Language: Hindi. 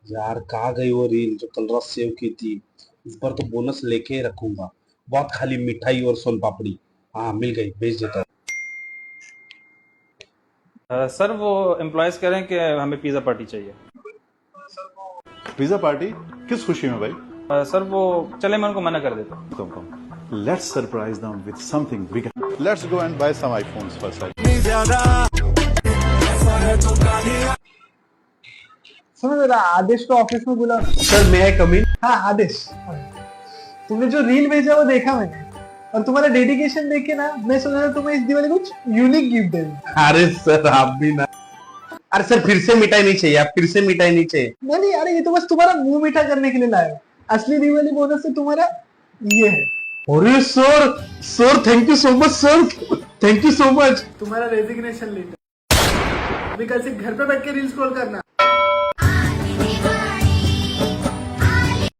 यार कहाँ गई वो रील जो कल रात सेव की थी। इस बार तो बोनस लेके ही रखूंगा। बहुत खाली मिठाई और सोन पापड़ी। हाँ मिल गई, भेज देता हूँ। सर वो एम्प्लॉयज़ कह रहे हैं कि हमें पिज़्ज़ा पार्टी चाहिए। पिज्जा पार्टी किस खुशी में भाई? सर वो चले मैं उनको मना कर देता हूँ। Come let's surprise them with something big. Let's go and buy some iPhones first. सुनो जरा, आदेश को ऑफिस में बुलाओ ना। सर मैं कम इन। हाँ आदेश, तुमने जो रील भेजा वो देखा मैंने, और तुम्हारा डेडिकेशन देख के ना मैं सोचा था तुम्हें इस दिवाली कुछ यूनिक गिफ्ट दे दूं। अरे सर आप भी ना। अरे सर फिर से मिठाई नहीं चाहिए, आप फिर से मिठाई नहीं चाहिए। नहीं अरे ये तो बस तुम्हारा मुंह मीठा करने के लिए लाया हूं। असली दिवाली बोनस से तुम्हारा ये है। अरे sir, sir thank you so much sir, thank you so much. तुम्हारा रेजिग्नेशन लेटर। अभी कल से घर पे बैठ के रील स्क्रॉल करना।